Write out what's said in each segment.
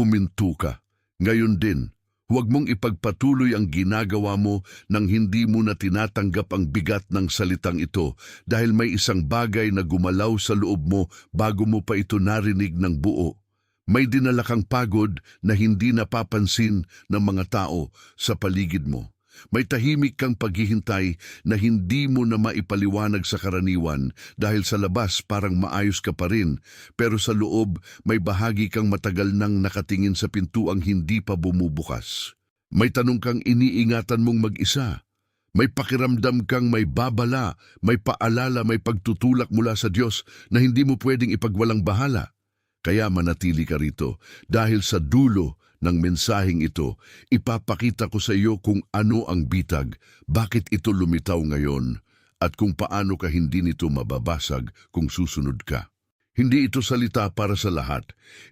huminto ka. Ngayon din, huwag mong ipagpatuloy ang ginagawa mo nang hindi mo na tinatanggap ang bigat ng salitang ito dahil may isang bagay na gumalaw sa loob mo bago mo pa ito narinig ng buo. May dinala kang pagod na hindi napapansin ng mga tao sa paligid mo. May tahimik kang paghihintay na hindi mo na maipaliwanag sa karaniwan dahil sa labas parang maayos ka pa rin, pero sa loob may bahagi kang matagal nang nakatingin sa pintuang hindi pa bumubukas. May tanong kang iniingatan mong mag-isa. May pakiramdam kang may babala, may paalala, may pagtutulak mula sa Diyos na hindi mo pwedeng ipagwalang bahala. Kaya manatili ka rito dahil sa dulo ng mensaheng ito, ipapakita ko sa iyo kung ano ang bitag, bakit ito lumitaw ngayon, at kung paano ka hindi nito mababasag kung susunod ka. Hindi ito salita para sa lahat.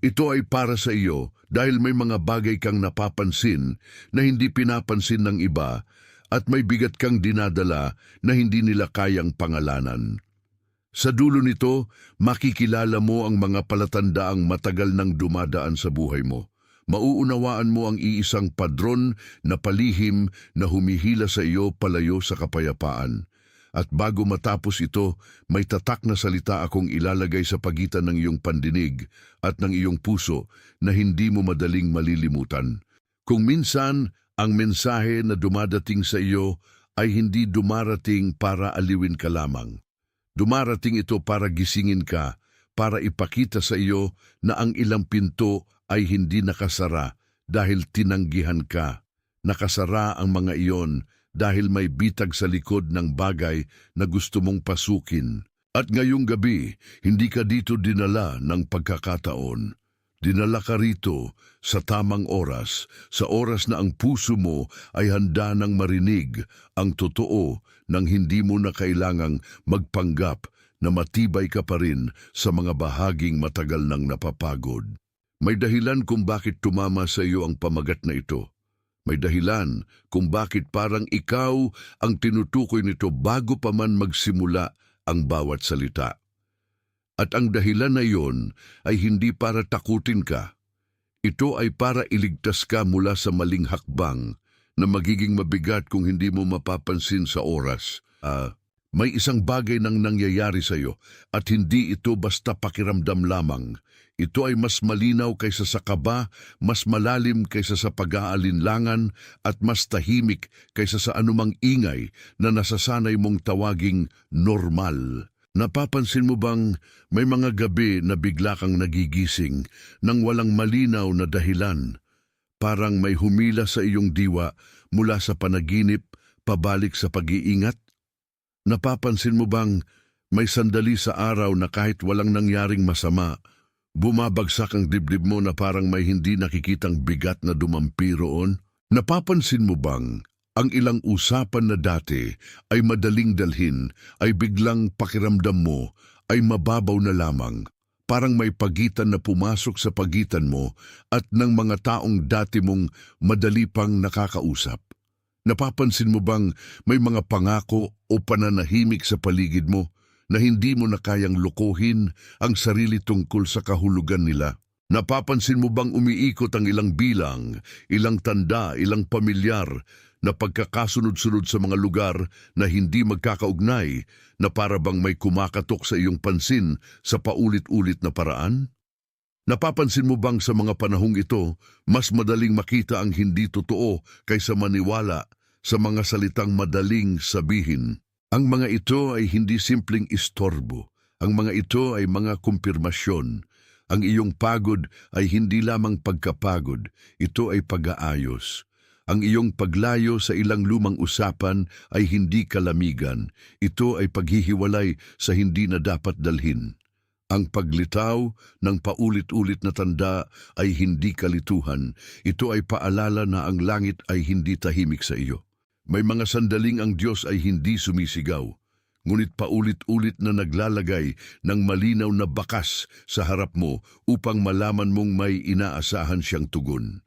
Ito ay para sa iyo dahil may mga bagay kang napapansin na hindi pinapansin ng iba at may bigat kang dinadala na hindi nila kayang pangalanan. Sa dulo nito, makikilala mo ang mga palatandaang matagal nang dumadaan sa buhay mo. Mauunawaan mo ang iisang padron na palihim na humihila sa iyo palayo sa kapayapaan. At bago matapos ito, may tatak na salita akong ilalagay sa pagitan ng iyong pandinig at ng iyong puso na hindi mo madaling malilimutan. Kung minsan, ang mensahe na dumadating sa iyo ay hindi dumarating para aliwin ka lamang. Dumarating ito para gisingin ka, para ipakita sa iyo na ang ilang pinto ay hindi nakasara dahil tinanggihan ka. Nakasara ang mga iyon dahil may bitag sa likod ng bagay na gusto mong pasukin. At ngayong gabi, hindi ka dito dinala ng pagkakataon. Dinala ka rito sa tamang oras, sa oras na ang puso mo ay handa ng marinig ang totoo nang hindi mo na kailangang magpanggap na matibay ka pa rin sa mga bahaging matagal nang napapagod. May dahilan kung bakit tumama sa iyo ang pamagat na ito. May dahilan kung bakit parang ikaw ang tinutukoy nito bago pa man magsimula ang bawat salita. At ang dahilan na iyon ay hindi para takutin ka. Ito ay para iligtas ka mula sa maling hakbang na magiging mabigat kung hindi mo mapapansin sa oras. May isang bagay nang nangyayari sa iyo at hindi ito basta pakiramdam lamang. Ito ay mas malinaw kaysa sa kaba, mas malalim kaysa sa pag-aalinlangan at mas tahimik kaysa sa anumang ingay na nasasanay mong tawaging normal. Napapansin mo bang may mga gabi na bigla kang nagigising nang walang malinaw na dahilan? Parang may humila sa iyong diwa mula sa panaginip pabalik sa pag-iingat? Napapansin mo bang may sandali sa araw na kahit walang nangyaring masama, bumabagsak ang dibdib mo na parang may hindi nakikitang bigat na dumampi roon? Napapansin mo bang ang ilang usapan na dati ay madaling dalhin ay biglang pakiramdam mo ay mababaw na lamang? Parang may pagitan na pumasok sa pagitan mo at ng mga taong dati mong madali pang nakakausap. Napapansin mo bang may mga pangako o pananahimik sa paligid mo na hindi mo na kayang lukuhin ang sarili tungkol sa kahulugan nila? Napapansin mo bang umiikot ang ilang bilang, ilang tanda, ilang pamilyar na pagkakasunod-sunod sa mga lugar na hindi magkakaugnay na para bang may kumakatok sa iyong pansin sa paulit-ulit na paraan? Napapansin mo bang sa mga panahong ito, mas madaling makita ang hindi totoo kaysa maniwala sa mga salitang madaling sabihin? Ang mga ito ay hindi simpleng istorbo. Ang mga ito ay mga kumpirmasyon. Ang iyong pagod ay hindi lamang pagkapagod, ito ay pag-aayos. Ang iyong paglayo sa ilang lumang usapan ay hindi kalamigan, ito ay paghihiwalay sa hindi na dapat dalhin. Ang paglitaw ng paulit-ulit na tanda ay hindi kalituhan, ito ay paalala na ang langit ay hindi tahimik sa iyo. May mga sandaling ang Diyos ay hindi sumisigaw, ngunit paulit-ulit na naglalagay ng malinaw na bakas sa harap mo upang malaman mong may inaasahan siyang tugon.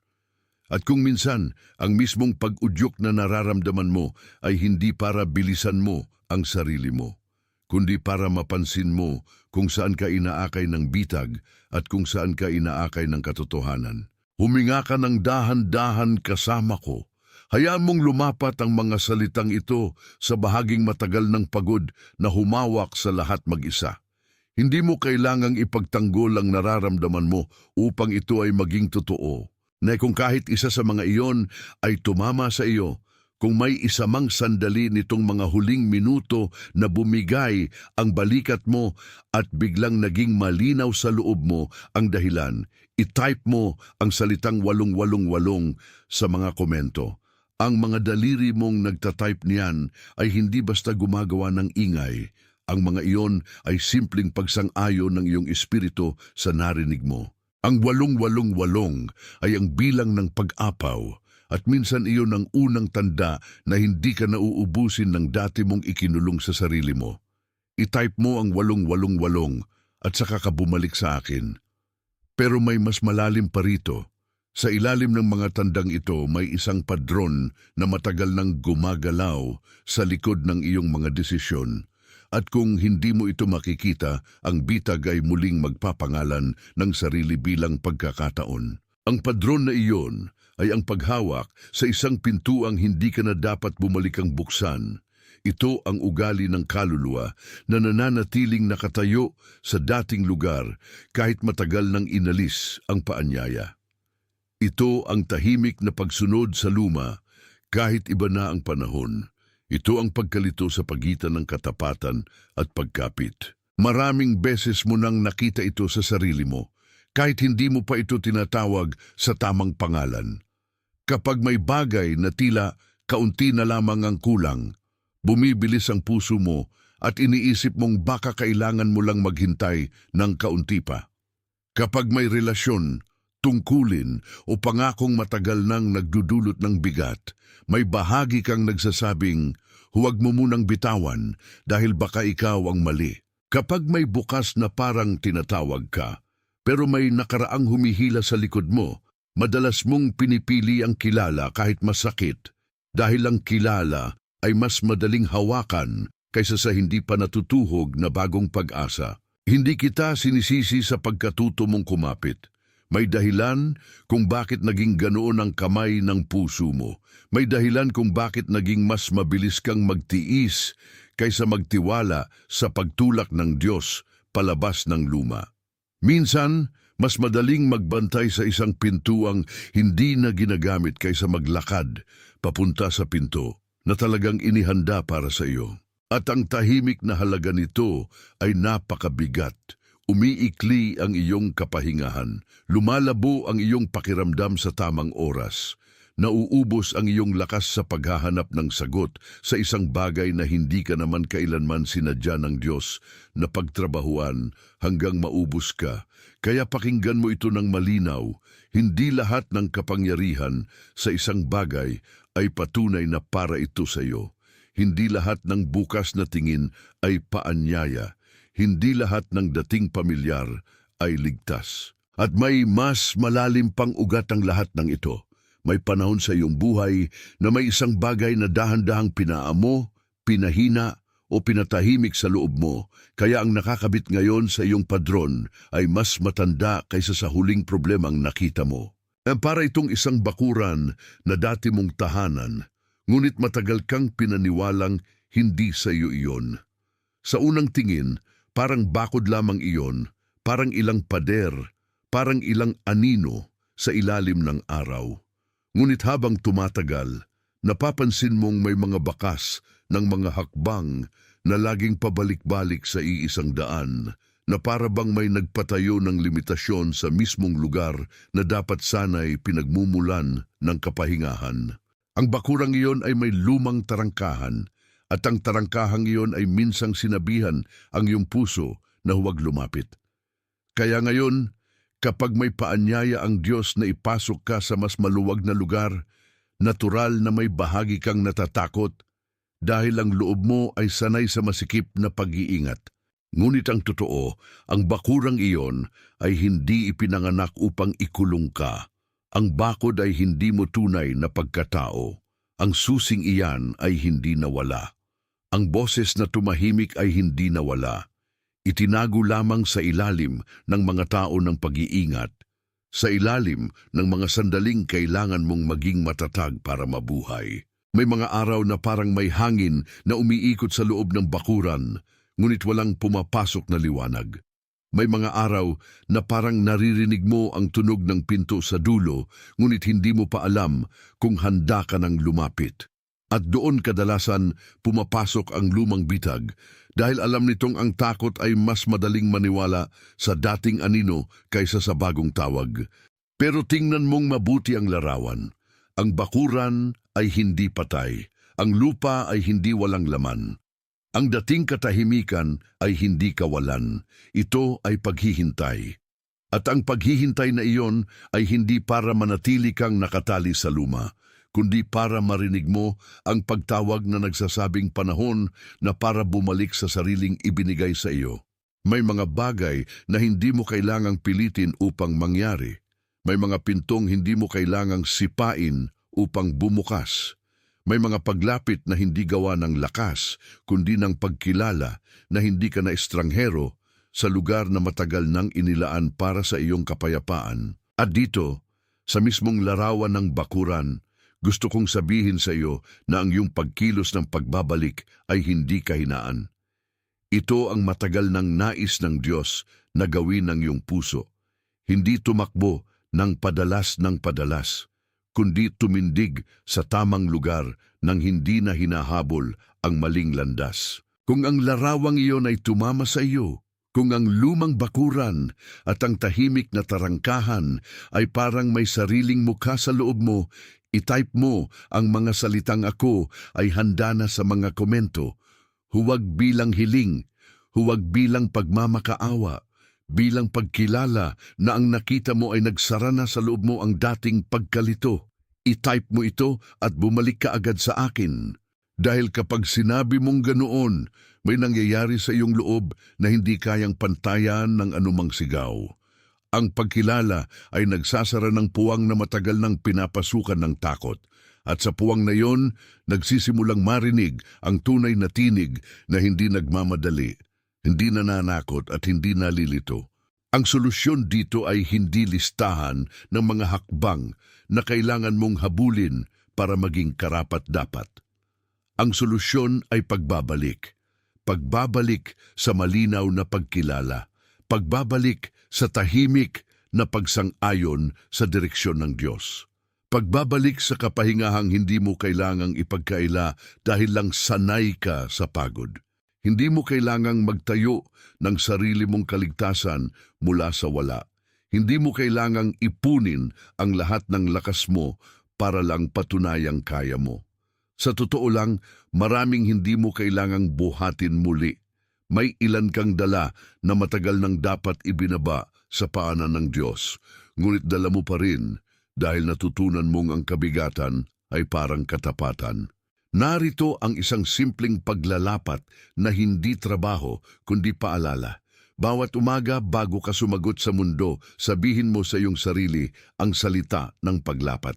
At kung minsan, ang mismong pag-udyok na nararamdaman mo ay hindi para bilisan mo ang sarili mo, kundi para mapansin mo kung saan ka inaakay ng bitag at kung saan ka inaakay ng katotohanan. Huminga ka ng dahan-dahan kasama ko. Hayaan mong lumapat ang mga salitang ito sa bahaging matagal ng pagod na humawak sa lahat mag-isa. Hindi mo kailangang ipagtanggol ang nararamdaman mo upang ito ay maging totoo. Na kung kahit isa sa mga iyon ay tumama sa iyo, kung may isa mang sandali nitong mga huling minuto na bumigay ang balikat mo at biglang naging malinaw sa loob mo ang dahilan, i-type mo ang salitang 888 sa mga komento. Ang mga daliri mong nagtatype niyan ay hindi basta gumagawa ng ingay. Ang mga iyon ay simpleng pagsang-ayon ng iyong espiritu sa narinig mo. Ang 888 ay ang bilang ng pag-apaw. At minsan iyon ang unang tanda na hindi ka nauubusin ng dati mong ikinulong sa sarili mo. I-type mo ang 888 at saka ka bumalik sa akin. Pero may mas malalim pa rito. Sa ilalim ng mga tandang ito may isang padron na matagal nang gumagalaw sa likod ng iyong mga desisyon. At kung hindi mo ito makikita, ang bitag ay muling magpapangalan ng sarili bilang pagkakataon. Ang padron na iyon ay ang paghawak sa isang pintuang hindi ka na dapat bumalikang buksan. Ito ang ugali ng kaluluwa na nananatiling nakatayo sa dating lugar kahit matagal nang inalis ang paanyaya. Ito ang tahimik na pagsunod sa luma kahit iba na ang panahon. Ito ang pagkalito sa pagitan ng katapatan at pagkapit. Maraming beses mo nang nakita ito sa sarili mo, kahit hindi mo pa ito tinatawag sa tamang pangalan. Kapag may bagay na tila kaunti na lamang ang kulang, bumibilis ang puso mo at iniisip mong baka kailangan mo lang maghintay ng kaunti pa. Kapag may relasyon, tungkulin o pangakong matagal nang nagdudulot ng bigat, may bahagi kang nagsasabing, huwag mo munang bitawan dahil baka ikaw ang mali. Kapag may bukas na parang tinatawag ka, pero may nakaraang humihila sa likod mo, madalas mong pinipili ang kilala kahit masakit dahil ang kilala ay mas madaling hawakan kaysa sa hindi pa natutuhog na bagong pag-asa. Hindi kita sinisisi sa pagkatuto mong kumapit. May dahilan kung bakit naging ganoon ang kamay ng puso mo. May dahilan kung bakit naging mas mabilis kang magtiis kaysa magtiwala sa pagtulak ng Diyos palabas ng luma. Minsan, mas madaling magbantay sa isang pintuang hindi na ginagamit kaysa maglakad papunta sa pinto na talagang inihanda para sa iyo. At ang tahimik na halaga nito ay napakabigat. Umiikli ang iyong kapahingahan, lumalabo ang iyong pakiramdam sa tamang oras, nauubos ang iyong lakas sa paghahanap ng sagot sa isang bagay na hindi ka naman kailanman sinadya ng Diyos na pagtrabahuan hanggang maubos ka. Kaya pakinggan mo ito ng malinaw, hindi lahat ng kapangyarihan sa isang bagay ay patunay na para ito sa iyo. Hindi lahat ng bukas na tingin ay paanyaya. Hindi lahat ng dating pamilyar ay ligtas. At may mas malalim pang ugat ang lahat ng ito. May panahon sa iyong buhay na may isang bagay na dahan-dahang pinaamo, pinahina o pinatahimik sa loob mo, kaya ang nakakabit ngayon sa iyong padron ay mas matanda kaysa sa huling problemang nakita mo. Para itong isang bakuran na dati mong tahanan, ngunit matagal kang pinaniwalang hindi sa iyo iyon. Sa unang tingin, parang bakod lamang iyon, parang ilang pader, parang ilang anino sa ilalim ng araw. Ngunit habang tumatagal, napapansin mong may mga bakas ng mga hakbang na laging pabalik-balik sa iisang daan, na para bang may nagpatayo ng limitasyon sa mismong lugar na dapat sana'y pinagmumulan ng kapahingahan. Ang bakurang iyon ay may lumang tarangkahan, at ang tarangkahang iyon ay minsang sinabihan ang iyong puso na huwag lumapit. Kaya ngayon, kapag may paanyaya ang Diyos na ipasok ka sa mas maluwag na lugar, natural na may bahagi kang natatakot dahil ang loob mo ay sanay sa masikip na pag-iingat. Ngunit ang totoo, ang bakurang iyon ay hindi ipinanganak upang ikulong ka. Ang bakod ay hindi mo tunay na pagkatao. Ang susing iyan ay hindi nawala. Ang boses na tumahimik ay hindi nawala. Itinago lamang sa ilalim ng mga tao ng pag-iingat. sa ilalim ng mga sandaling kailangan mong maging matatag para mabuhay. May mga araw na parang may hangin na umiikot sa loob ng bakuran, ngunit walang pumapasok na liwanag. May mga araw na parang naririnig mo ang tunog ng pinto sa dulo, ngunit hindi mo pa alam kung handa ka nang lumapit. At doon kadalasan pumapasok ang lumang bitag dahil alam nitong ang takot ay mas madaling maniwala sa dating anino kaysa sa bagong tawag. Pero tingnan mong mabuti ang larawan. Ang bakuran ay hindi patay. Ang lupa ay hindi walang laman. Ang dating katahimikan ay hindi kawalan. Ito ay paghihintay. At ang paghihintay na iyon ay hindi para manatili kang nakatali sa luma, kundi para marinig mo ang pagtawag na nagsasabing panahon na para bumalik sa sariling ibinigay sa iyo. May mga bagay na hindi mo kailangang pilitin upang mangyari. May mga pintong hindi mo kailangang sipain upang bumukas. May mga paglapit na hindi gawa ng lakas, kundi ng pagkilala na hindi ka na estranghero sa lugar na matagal nang inilaan para sa iyong kapayapaan. At dito, sa mismong larawan ng bakuran, gusto kong sabihin sa iyo na ang iyong pagkilos ng pagbabalik ay hindi kahinaan. Ito ang matagal ng nais ng Diyos na gawin ng iyong puso. Hindi tumakbo ng padalas, kundi tumindig sa tamang lugar nang hindi na hinahabol ang maling landas. Kung ang larawang iyon ay tumama sa iyo, kung ang lumang bakuran at ang tahimik na tarangkahan ay parang may sariling mukha sa loob mo, i-type mo ang mga salitang ako ay handa na sa mga komento. Huwag bilang hiling, huwag bilang pagmamakaawa, bilang pagkilala na ang nakita mo ay nagsara na sa loob mo ang dating pagkalito. I-type mo ito at bumalik ka agad sa akin. Dahil kapag sinabi mong ganoon, may nangyayari sa iyong loob na hindi kayang pantayan ng anumang sigaw. Ang pagkilala ay nagsasara ng puwang na matagal nang pinapasukan ng takot. At sa puwang na iyon, nagsisimulang marinig ang tunay na tinig na hindi nagmamadali, hindi nananakot at hindi nalilito. Ang solusyon dito ay hindi listahan ng mga hakbang na kailangan mong habulin para maging karapat-dapat. Ang solusyon ay pagbabalik. Pagbabalik sa malinaw na pagkilala. Pagbabalik sa tahimik na pagsang-ayon sa direksyon ng Diyos. Pagbabalik sa kapahingahang hindi mo kailangang ipagkaila dahil lang sanay ka sa pagod. Hindi mo kailangang magtayo ng sarili mong kaligtasan mula sa wala. Hindi mo kailangang ipunin ang lahat ng lakas mo para lang patunayang kaya mo. Sa totoo lang, maraming hindi mo kailangang buhatin muli. May ilan kang dala na matagal nang dapat ibinaba sa paanan ng Diyos, ngunit dala mo pa rin dahil natutunan mong ang kabigatan ay parang katapatan. Narito ang isang simpleng paglalapat na hindi trabaho kundi paalala. Bawat umaga bago ka sumagot sa mundo, sabihin mo sa iyong sarili ang salita ng paglapat.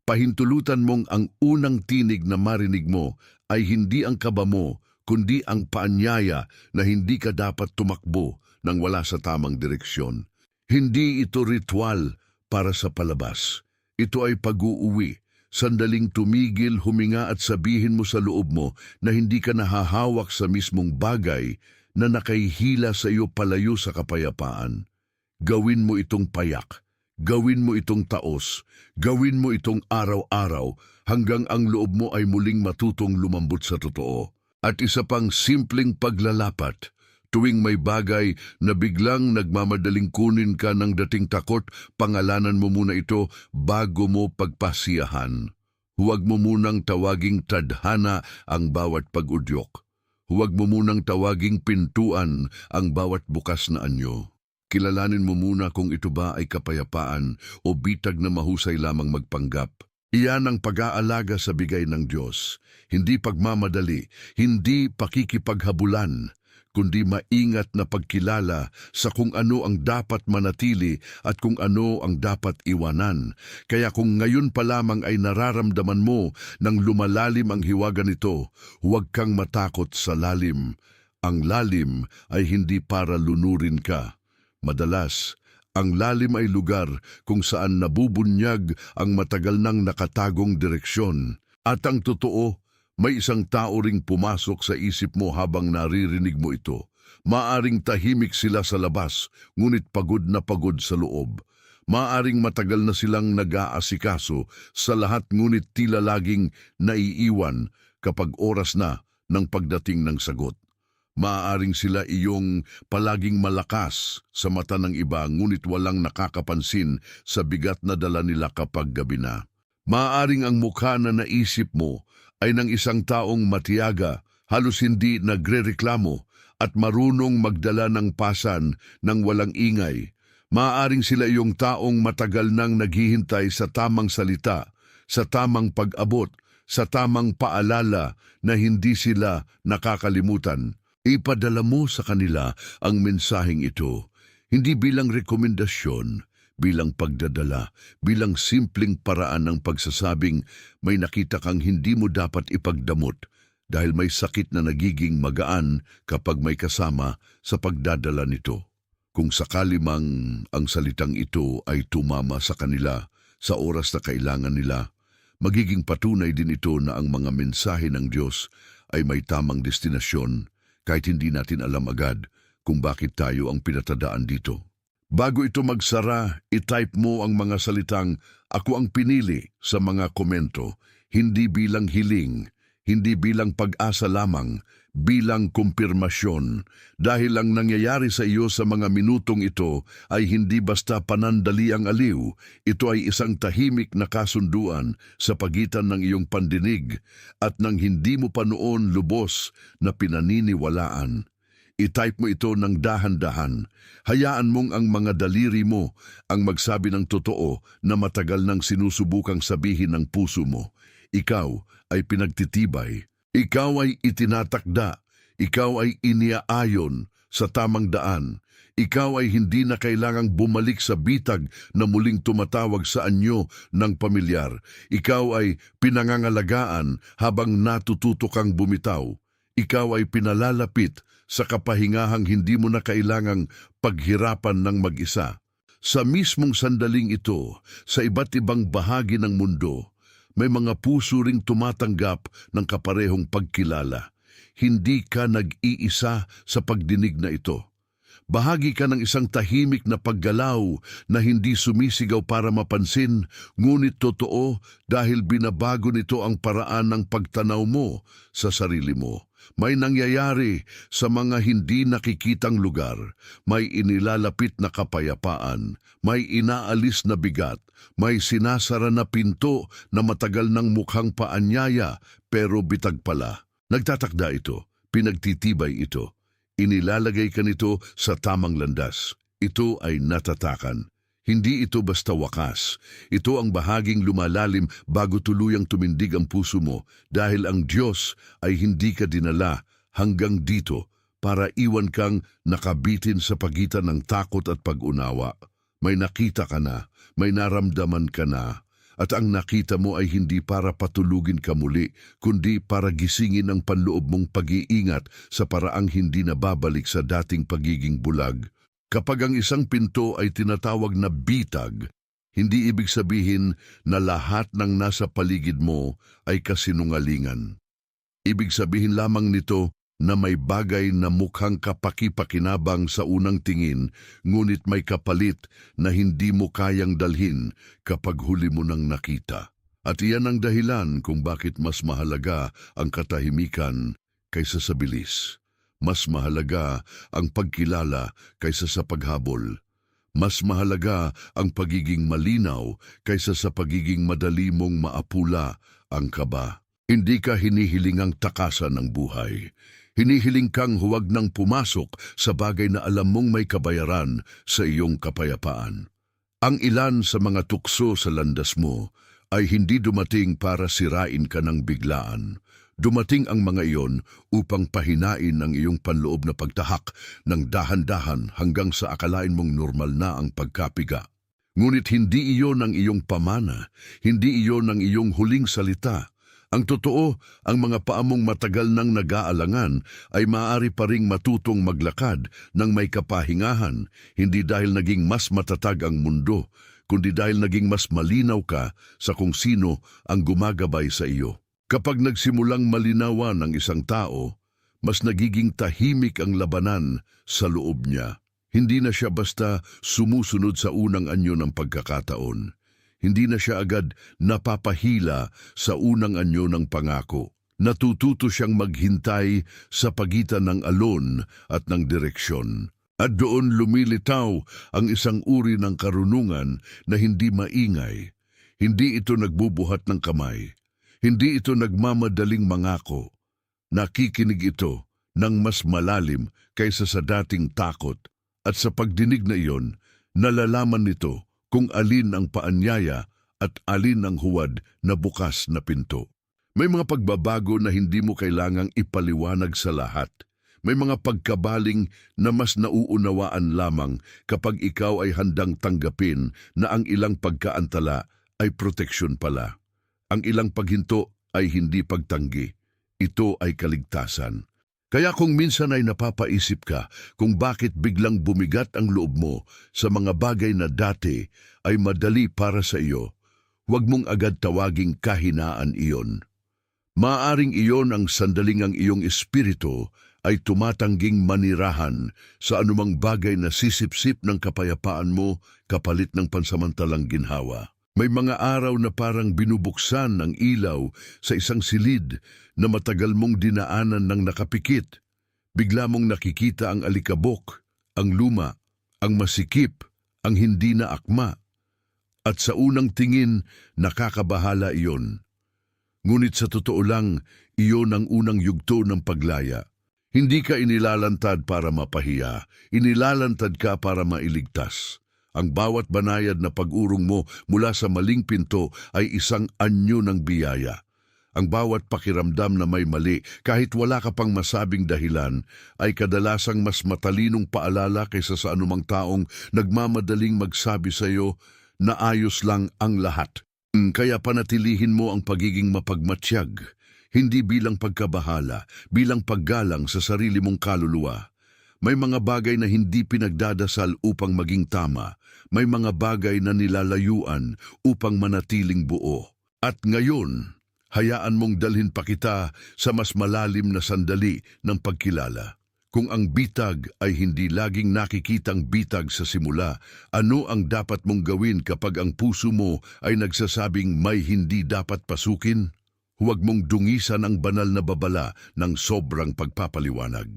Pahintulutan mong ang unang tinig na marinig mo ay hindi ang kaba mo, kundi ang paanyaya na hindi ka dapat tumakbo nang wala sa tamang direksyon. Hindi ito ritual para sa palabas. Ito ay pag-uuwi. Sandaling tumigil, huminga at sabihin mo sa loob mo na hindi ka nahahawak sa mismong bagay na nakahihila sa iyo palayo sa kapayapaan. Gawin mo itong payak. Gawin mo itong taos. Gawin mo itong araw-araw hanggang ang loob mo ay muling matutong lumambot sa totoo. At isa pang simpleng paglalapat. Tuwing may bagay na biglang nagmamadaling kunin ka ng dating takot, pangalanan mo muna ito bago mo pagpasiyahan. Huwag mo munang tawaging tadhana ang bawat pag-udyok. Huwag mo munang tawaging pintuan ang bawat bukas na anyo. Kilalanin mo muna kung ito ba ay kapayapaan o bitag na mahusay lamang magpanggap. Iyan ang pag-aalaga sa bigay ng Diyos. Hindi pagmamadali, hindi pakikipaghabulan, kundi maingat na pagkilala sa kung ano ang dapat manatili at kung ano ang dapat iwanan. Kaya kung ngayon pa lamang ay nararamdaman mo nang lumalalim ang hiwaga nito, huwag kang matakot sa lalim. Ang lalim ay hindi para lunurin ka. Madalas, Ang lalim ay lugar kung saan nabubunyag ang matagal nang nakatagong direksyon. At ang totoo, may isang tao ring pumasok sa isip mo habang naririnig mo ito. Maaring tahimik sila sa labas, ngunit pagod na pagod sa loob. Maaring matagal na silang nag-aasikaso sa lahat ngunit tila laging naiiwan kapag oras na ng pagdating ng sagot. Maaaring sila iyong palaging malakas sa mata ng iba ngunit walang nakakapansin sa bigat na dala nila kapag gabi na. Maaaring ang mukha na naisip mo ay ng isang taong matiyaga, halos hindi nagrereklamo at marunong magdala ng pasan ng walang ingay. Maaaring sila iyong taong matagal nang naghihintay sa tamang salita, sa tamang pag-abot, sa tamang paalala na hindi sila nakakalimutan. Ipadala mo sa kanila ang mensaheng ito, hindi bilang rekomendasyon, bilang pagdadala, bilang simpleng paraan ng pagsasabing may nakita kang hindi mo dapat ipagdamot dahil may sakit na nagiging magaan kapag may kasama sa pagdadala nito. Kung sakali mang ang salitang ito ay tumama sa kanila sa oras na kailangan nila, magiging patunay din ito na ang mga mensahe ng Diyos ay may tamang destinasyon kahit hindi natin alam agad kung bakit tayo ang pinatadaan dito. Bago ito magsara, itype mo ang mga salitang "Ako ang pinili" sa mga komento, hindi bilang hiling, hindi bilang pag-asa lamang, bilang kumpirmasyon, dahil ang nangyayari sa iyo sa mga minutong ito ay hindi basta panandali ang aliw, ito ay isang tahimik na kasunduan sa pagitan ng iyong pandinig at ng hindi mo pa noon lubos na pinaniniwalaan. I-type mo ito ng dahan-dahan. Hayaan mong ang mga daliri mo ang magsabi ng totoo na matagal nang sinusubukang sabihin ng puso mo. Ikaw ay pinagtitibay. Ikaw ay itinatakda. Ikaw ay iniaayon sa tamang daan. Ikaw ay hindi na kailangang bumalik sa bitag na muling tumatawag sa anyo ng pamilyar. Ikaw ay pinangangalagaan habang natututo kang bumitaw. Ikaw ay pinalalapit sa kapahingahang hindi mo na kailangang paghirapan ng mag-isa. Sa mismong sandaling ito, sa iba't ibang bahagi ng mundo, may mga puso ring tumatanggap ng kaparehong pagkilala. Hindi ka nag-iisa sa pagdinig na ito. Bahagi ka ng isang tahimik na paggalaw na hindi sumisigaw para mapansin, ngunit totoo dahil binabago nito ang paraan ng pagtanaw mo sa sarili mo. May nangyayari sa mga hindi nakikitang lugar, may inilalapit na kapayapaan, may inaalis na bigat, may sinasara na pinto na matagal ng mukhang paanyaya pero bitag pala. Nagtatakda ito, pinagtitibay ito, inilalagay ka nito sa tamang landas. Ito ay natatakan. Hindi ito basta wakas. Ito ang bahaging lumalalim bago tuluyang tumindig ang puso mo dahil ang Diyos ay hindi ka dinala hanggang dito para iwan kang nakabitin sa pagitan ng takot at pag-unawa. May nakita ka na, may naramdaman ka na, at ang nakita mo ay hindi para patulugin ka muli, kundi para gisingin ang panloob mong pag-iingat sa paraang hindi nababalik sa dating pagiging bulag. Kapag ang isang pinto ay tinatawag na bitag, hindi ibig sabihin na lahat ng nasa paligid mo ay kasinungalingan. Ibig sabihin lamang nito na may bagay na mukhang kapaki-pakinabang sa unang tingin, ngunit may kapalit na hindi mo kayang dalhin kapag huli mo nang nakita. At iyan ang dahilan kung bakit mas mahalaga ang katahimikan kaysa sa bilis. Mas mahalaga ang pagkilala kaysa sa paghabol. Mas mahalaga ang pagiging malinaw kaysa sa pagiging madali mong maapula ang kaba. Hindi ka hinihilingang takasan ng buhay. Hinihiling kang huwag nang pumasok sa bagay na alam mong may kabayaran sa iyong kapayapaan. Ang ilan sa mga tukso sa landas mo ay hindi dumating para sirain ka ng biglaan. Dumating ang mga iyon upang pahinain ang iyong panloob na pagtahak ng dahan-dahan hanggang sa akalain mong normal na ang pagkapiga. Ngunit hindi iyon ang iyong pamana, hindi iyon ang iyong huling salita. Ang totoo, ang mga paamong matagal nang nag-aalangan ay maaari pa ring matutong maglakad ng may kapahingahan, hindi dahil naging mas matatag ang mundo, kundi dahil naging mas malinaw ka sa kung sino ang gumagabay sa iyo. Kapag nagsimulang malinawan ng isang tao, mas nagiging tahimik ang labanan sa loob niya. Hindi na siya basta sumusunod sa unang anyo ng pagkakataon. Hindi na siya agad napapahila sa unang anyo ng pangako. Natututo siyang maghintay sa pagitan ng alon at ng direksyon. At doon lumilitaw ang isang uri ng karunungan na hindi maingay. Hindi ito nagbubuhat ng kamay. Hindi ito nagmamadaling mangako. Nakikinig ito ng mas malalim kaysa sa dating takot. At sa pagdinig na iyon, nalalaman nito kung alin ang paanyaya at alin ang huwad na bukas na pinto. May mga pagbabago na hindi mo kailangang ipaliwanag sa lahat. May mga pagkabaling na mas nauunawaan lamang kapag ikaw ay handang tanggapin na ang ilang pagkaantala ay proteksyon pala. Ang ilang paghinto ay hindi pagtanggi. Ito ay kaligtasan. Kaya kung minsan ay napapaisip ka kung bakit biglang bumigat ang loob mo sa mga bagay na dati ay madali para sa iyo, huwag mong agad tawaging kahinaan iyon. Maaring iyon ang sandaling ang iyong espiritu ay tumatangging manirahan sa anumang bagay na sisipsip ng kapayapaan mo kapalit ng pansamantalang ginhawa. May mga araw na parang binubuksan ang ilaw sa isang silid na matagal mong dinaanan ng nakapikit. Bigla mong nakikita ang alikabok, ang luma, ang masikip, ang hindi na akma. At sa unang tingin, nakakabahala iyon. Ngunit sa totoo lang, iyon ang unang yugto ng paglaya. Hindi ka inilalantad para mapahiya, inilalantad ka para mailigtas. Ang bawat banayad na pag-urong mo mula sa maling pinto ay isang anyo ng biyaya. Ang bawat pakiramdam na may mali, kahit wala ka pang masabing dahilan, ay kadalasang mas matalinong paalala kaysa sa anumang taong nagmamadaling magsabi sa iyo na ayos lang ang lahat. Kaya panatilihin mo ang pagiging mapagmatsyag, hindi bilang pagkabahala, bilang paggalang sa sarili mong kaluluwa. May mga bagay na hindi pinagdadasal upang maging tama. May mga bagay na nilalayuan upang manatiling buo. At ngayon, hayaan mong dalhin pa kita sa mas malalim na sandali ng pagkilala. Kung ang bitag ay hindi laging nakikitang bitag sa simula, ano ang dapat mong gawin kapag ang puso mo ay nagsasabing may hindi dapat pasukin? Huwag mong dungisan ang banal na babala ng sobrang pagpapaliwanag.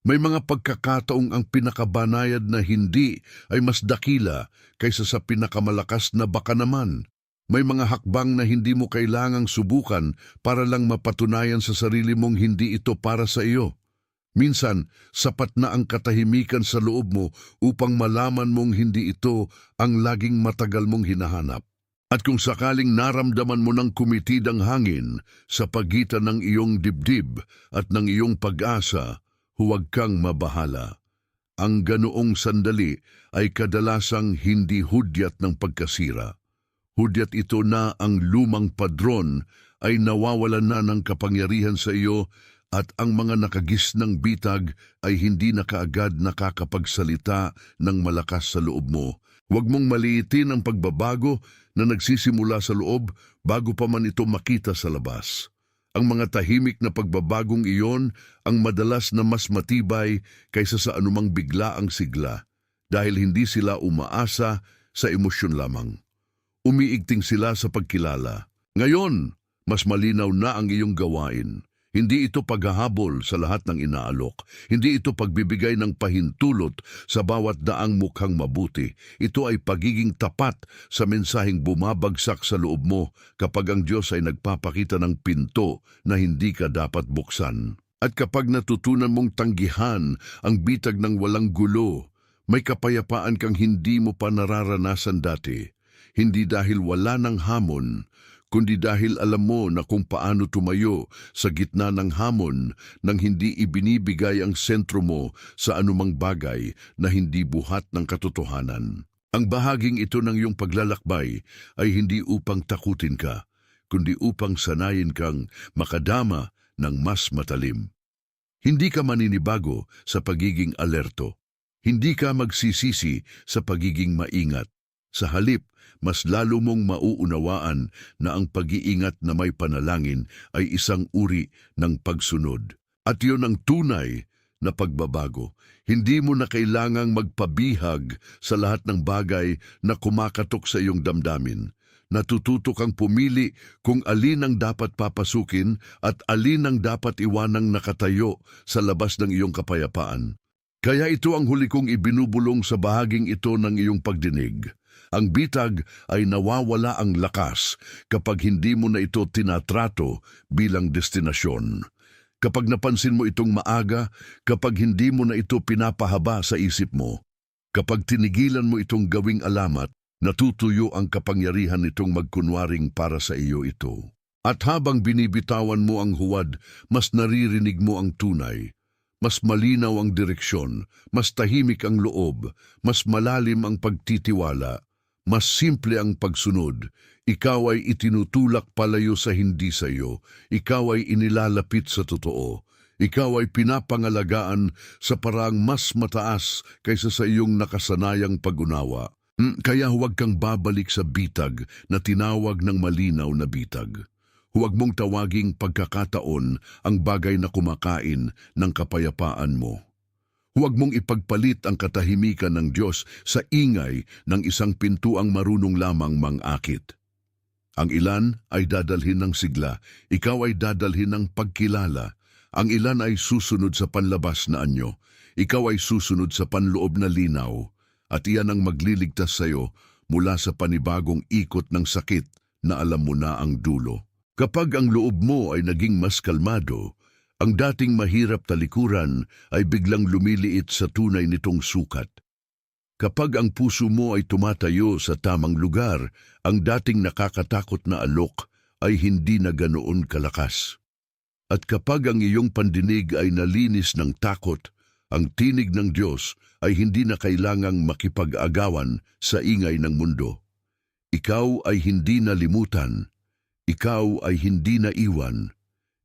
May mga pagkakataong ang pinakabanayad na hindi ay mas dakila kaysa sa pinakamalakas na baka naman. May mga hakbang na hindi mo kailangang subukan para lang mapatunayan sa sarili mong hindi ito para sa iyo. Minsan, sapat na ang katahimikan sa loob mo upang malaman mong hindi ito ang laging matagal mong hinahanap. At kung sakaling naramdaman mo ng kumitid ang hangin sa pagitan ng iyong dibdib at ng iyong pag-asa, huwag kang mabahala. Ang ganoong sandali ay kadalasang hindi hudyat ng pagkasira. Hudyat ito na ang lumang padron ay nawawalan na ng kapangyarihan sa iyo at ang mga nakagisnang bitag ay hindi na kaagad nakakapagsalita ng malakas sa loob mo. Huwag mong maliitin ang pagbabago na nagsisimula sa loob bago pa man ito makita sa labas. Ang mga tahimik na pagbabagong iyon ang madalas na mas matibay kaysa sa anumang biglaang sigla dahil hindi sila umaasa sa emosyon lamang. Umiigting sila sa pagkilala. Ngayon, mas malinaw na ang iyong gawain. Hindi ito paghahabol sa lahat ng inaalok. Hindi ito pagbibigay ng pahintulot sa bawat daang mukhang mabuti. Ito ay pagiging tapat sa mensaheng bumabagsak sa loob mo kapag ang Diyos ay nagpapakita ng pinto na hindi ka dapat buksan. At kapag natutunan mong tanggihan ang bitag ng walang gulo, may kapayapaan kang hindi mo pa nararanasan dati. Hindi dahil wala ng hamon, kundi dahil alam mo na kung paano tumayo sa gitna ng hamon nang hindi ibinibigay ang sentro mo sa anumang bagay na hindi buhat ng katotohanan. Ang bahaging ito ng iyong paglalakbay ay hindi upang takutin ka, kundi upang sanayin kang makadama ng mas matalim. Hindi ka maninibago sa pagiging alerto. Hindi ka magsisisi sa pagiging maingat. Sa halip, mas lalo mong mauunawaan na ang pag-iingat na may panalangin ay isang uri ng pagsunod. At iyon ang tunay na pagbabago. Hindi mo na kailangang magpabihag sa lahat ng bagay na kumakatok sa iyong damdamin. Natututo kang pumili kung alin ang dapat papasukin at alin ang dapat iwanang nakatayo sa labas ng iyong kapayapaan. Kaya ito ang huli kong ibinubulong sa bahaging ito ng iyong pagdinig. Ang bitag ay nawawala ang lakas kapag hindi mo na ito tinatrato bilang destinasyon. Kapag napansin mo itong maaga, kapag hindi mo na ito pinapahaba sa isip mo, kapag tinigilan mo itong gawing alamat, natutuyo ang kapangyarihan nitong magkunwaring para sa iyo ito. At habang binibitawan mo ang huwad, mas naririnig mo ang tunay. Mas malinaw ang direksyon, mas tahimik ang loob, mas malalim ang pagtitiwala, mas simple ang pagsunod. Ikaw ay itinutulak palayo sa hindi sa iyo. Ikaw ay inilalapit sa totoo. Ikaw ay pinapangalagaan sa paraang mas mataas kaysa sa iyong nakasanayang pag-unawa. Kaya huwag kang babalik sa bitag na tinawag ng malinaw na bitag. Huwag mong tawaging pagkakataon ang bagay na kumakain ng kapayapaan mo. Huwag mong ipagpalit ang katahimikan ng Diyos sa ingay ng isang pintuang marunong lamang mangakit. Ang ilan ay dadalhin ng sigla, ikaw ay dadalhin ng pagkilala. Ang ilan ay susunod sa panlabas na anyo, ikaw ay susunod sa panloob na linaw. At iyan ang magliligtas sa iyo mula sa panibagong ikot ng sakit na alam mo na ang dulo. Kapag ang loob mo ay naging mas kalmado, ang dating mahirap talikuran ay biglang lumiliit sa tunay nitong sukat. Kapag ang puso mo ay tumatayo sa tamang lugar, ang dating nakakatakot na alok ay hindi na ganoon kalakas. At kapag ang iyong pandinig ay nalinis ng takot, ang tinig ng Diyos ay hindi na kailangang makipag-agawan sa ingay ng mundo. Ikaw ay hindi nalimutan, ikaw ay hindi naiwan,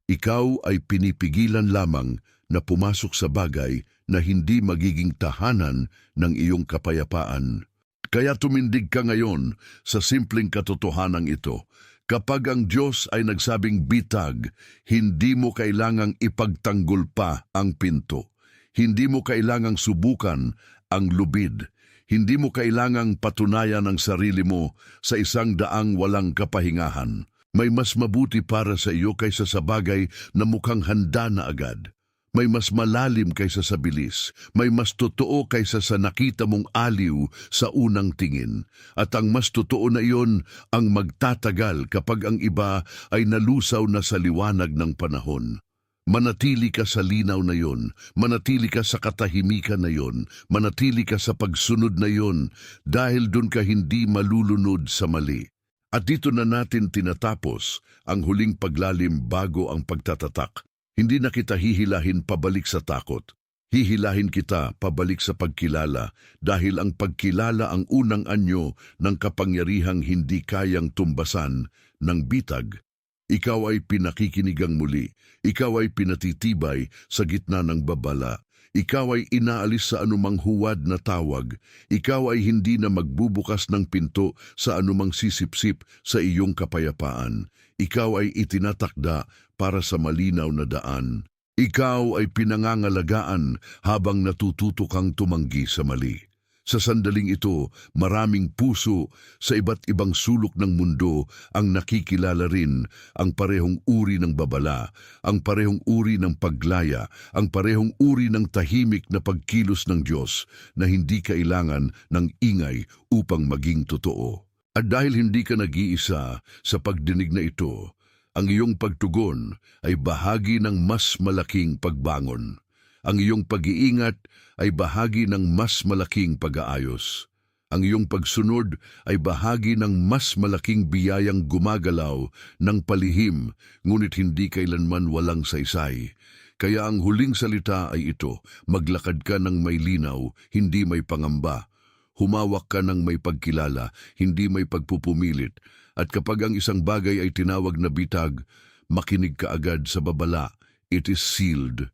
ikaw ay pinipigilan lamang na pumasok sa bagay na hindi magiging tahanan ng iyong kapayapaan. Kaya tumindig ka ngayon sa simpleng katotohanan ito. Kapag ang Diyos ay nagsabing bitag, hindi mo kailangang ipagtanggol pa ang pinto. Hindi mo kailangang subukan ang lubid. Hindi mo kailangang patunayan ang sarili mo sa isang daang walang kapahingahan. May mas mabuti para sa iyo kaysa sa bagay na mukhang handa na agad. May mas malalim kaysa sa bilis. May mas totoo kaysa sa nakita mong aliw sa unang tingin. At ang mas totoo na iyon ang magtatagal kapag ang iba ay nalusaw na sa liwanag ng panahon. Manatili ka sa linaw na yon, manatili ka sa katahimikan na yon, manatili ka sa pagsunod na yon, dahil dun ka hindi malulunod sa mali. At dito na natin tinatapos ang huling paglalim bago ang pagtatatak. Hindi na kita hihilahin pabalik sa takot. Hihilahin kita pabalik sa pagkilala dahil ang pagkilala ang unang anyo ng kapangyarihang hindi kayang tumbasan ng bitag. Ikaw ay pinakikinigang muli. Ikaw ay pinatitibay sa gitna ng babala. Ikaw ay inaalis sa anumang huwad na tawag. Ikaw ay hindi na magbubukas ng pinto sa anumang sisipsip sa iyong kapayapaan. Ikaw ay itinatakda para sa malinaw na daan. Ikaw ay pinangangalagaan habang natututo kang tumanggi sa mali. Sa sandaling ito, maraming puso sa iba't ibang sulok ng mundo ang nakikilala rin ang parehong uri ng babala, ang parehong uri ng paglaya, ang parehong uri ng tahimik na pagkilos ng Diyos na hindi kailangan ng ingay upang maging totoo. At dahil hindi ka nag-iisa sa pagdinig na ito, ang iyong pagtugon ay bahagi ng mas malaking pagbangon. Ang iyong pag-iingat ay bahagi ng mas malaking pag-aayos. Ang iyong pagsunod ay bahagi ng mas malaking biyayang gumagalaw ng palihim, ngunit hindi kailanman walang saysay. Kaya ang huling salita ay ito, maglakad ka ng may linaw, hindi may pangamba. Humawak ka ng may pagkilala, hindi may pagpupumilit. At kapag ang isang bagay ay tinawag na bitag, makinig ka agad sa babala. It is sealed.